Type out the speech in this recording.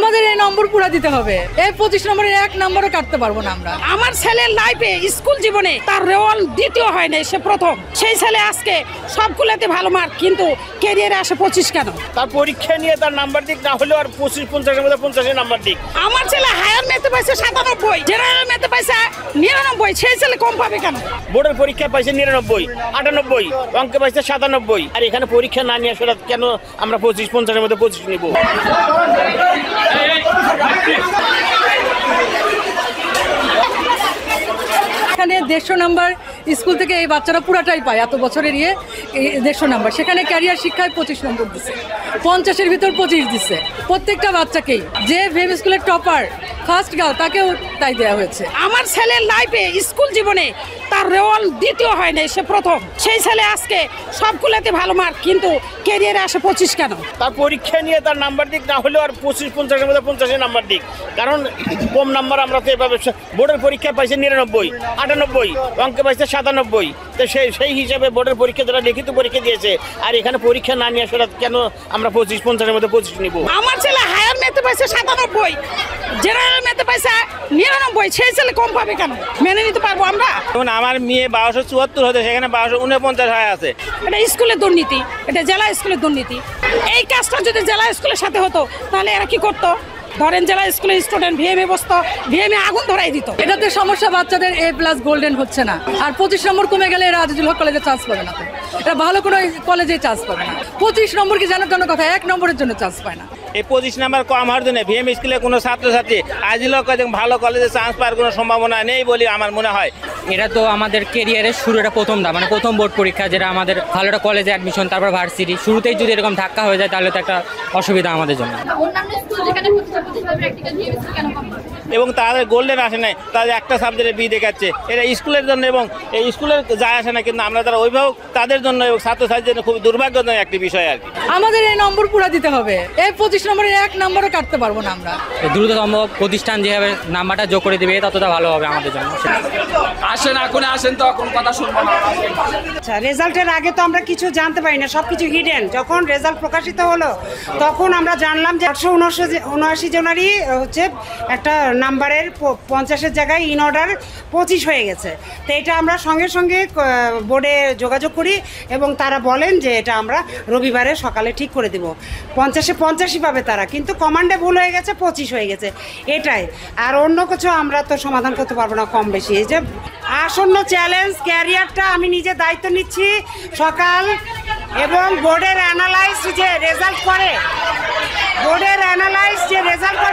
আমাদের এই নম্বর পুরো দিতে হবে। এই 25 নম্বরের 1 নম্বরও কাটতে পারবো না আমরা। আমার ছেলের লাইফে স্কুল জীবনে তার রেওয়াল দ্বিতীয় হয় না, সে প্রথম। সেই ছেলে আজকে সবগুলোতে ভালো মার্ক, কিন্তু ক্যারিয়ারে আসে 25 কেন? তার পরীক্ষা নিয়ে তার নাম্বার দিক না হলেও আর 25-50 মধ্যে 50 নাম্বার দিক। আমার ছেলে হায়ার মেতে পাইছে 97, জেনারেল মেতে পাইছে 99, সেই ছেলে কম পাবে কেন? বোর্ডের পরীক্ষায় পাইছে 99, 98, অঙ্কে পাইছে 97। আর এখানে পরীক্ষা না নিয়ে আসলে কেন আমরা 25-50 মধ্যে 25 নিব? এখানে 150 নাম্বার স্কুল থেকে এই বাচ্চারা পুরাটাই পায়, এত বছরের 150 নাম্বার। সেখানে ক্যারিয়ার শিক্ষায় 25 নম্বর দিচ্ছে, 50-এর ভিতর 25 দিচ্ছে প্রত্যেকটা বাচ্চাকেই। যে ভেব স্কুলের টপার ফার্স্ট গার্ল তাকেও তাই দেওয়া হয়েছে। আমার ছেলের লাইফে স্কুল জীবনে তার রেওয়াল দ্বিতীয় হয় না, সে প্রথম। সেই ছেলে আজকে সবগুলোতে ভালো মার্ক, কিন্তু ক্যারিয়ারে আসে 25 কেন? তার পরীক্ষা নিয়ে তার নাম্বার দিক না হলেও আর 25-50 মধ্যে 50 নাম্বার দিক। কারণ কম নাম্বার আমরা তো এভাবে বোর্ডের পরীক্ষায় পাইছে 99, 98, অঙ্কে পাইছে 97। তো সেই হিসাবে বোর্ডের পরীক্ষা যারা লিখিত পরীক্ষা দিয়েছে, আর এখানে পরীক্ষা না নিয়ে আসলে কেন আমরা 25-50 মধ্যে 25 নিব? আমার ছেলে হায়ার মেতে পাইছে 97, জেনারেল মেতে পাইছে 99, সেই ছেলে কম পাবে কেন? মেনে নিতে পারবো আমরা? আমার মেয়ে 1274 হতে, সেখানে 1249 হয়ে আছে। এটা স্কুলের দুর্নীতি, এটা জেলা স্কুলের দুর্নীতি। এই কাজটা যদি জেলা স্কুলের সাথে হতো তাহলে এরা কি করতো? ধরেন জেলা স্কুলের স্টুডেন্ট ভিএমএ বসতো, ভিএমএ আগুন ধরাই দিত। এটাতে সমস্যা, বাচ্চাদের A+ গোল্ডেন হচ্ছে না। আর 25 নম্বর কমে গেলে এরা আজিজুল হক কলেজে চান্স পাবে না, এটা ভালো কোনো কলেজে চান্স পাবে না। 25 নম্বর কি জানার জন্য কথা, 1 নম্বরের জন্য চান্স পায় না। এই 25 নাম্বার কম হওয়ার জন্য ভিএম স্কুলে কোনো ছাত্রছাত্রী আজিজুল হক কলেজে ভালো কলেজে চান্স পাওয়ার কোনো সম্ভাবনা নেই বলে আমার মনে হয়। এটা তো আমাদের কেরিয়ারের শুরু, এটা প্রথম ধাপ, মানে প্রথম বোর্ড পরীক্ষা, যেটা আমাদের ভালো একটা কলেজে অ্যাডমিশন, তারপর ভার্সিটি। শুরুতেই যদি এরকম ধাক্কা হয়ে যায় তাহলে তো একটা অসুবিধা আমাদের জন্য। এবং তাদের গোল্ডেন আসে নাই, তাদের একটা সাবজেক্টে বি দেখাচ্ছে, এটা স্কুলের জন্য এবং এই স্কুলের যায় আসে না। কিন্তু আমরা যারা অভিভাবক তাদের জন্য এবং ছাত্রছাত্রীর জন্য খুব দুর্ভাগ্যজনক একটি বিষয় আর কি। আমাদের এই নম্বর পুরো দিতে হবে। এই 25 নম্বরের 1 নম্বরও কাটতে পারবো না আমরা। দ্রুততম প্রতিষ্ঠান যেভাবে নাম্বারটা যোগ করে দেবে ততটা ভালো হবে আমাদের জন্য। আসেন, এখন আসেন, তো এখন কথা শুনবো না। আচ্ছা, রেজাল্টের আগে তো আমরা কিছু জানতে পারি না, সব কিছু হিডেন। যখন রেজাল্ট প্রকাশিত হলো তখন আমরা জানলাম যে 879 জনেরই হচ্ছে একটা নাম্বারের 50-এর জায়গায় ইন অর্ডার 25 হয়ে গেছে। তো এটা আমরা সঙ্গে সঙ্গে বোর্ডে যোগাযোগ করি এবং তারা বলেন যে এটা আমরা রবিবারে সকালে ঠিক করে দেব। 50-এ 50ই পাবে তারা, কিন্তু কমান্ডে ভুল হয়ে গেছে, 25 হয়ে গেছে, এটাই। আর অন্য কিছু আমরা তো সমাধান করতে পারবো না কম বেশি। এই যে আসন্ন চ্যালেঞ্জ, ক্যারিয়ারটা আমি নিজে দায়িত্ব নিচ্ছি সকাল, এবং বোর্ডের অ্যানালাইজ যে রেজাল্ট করে,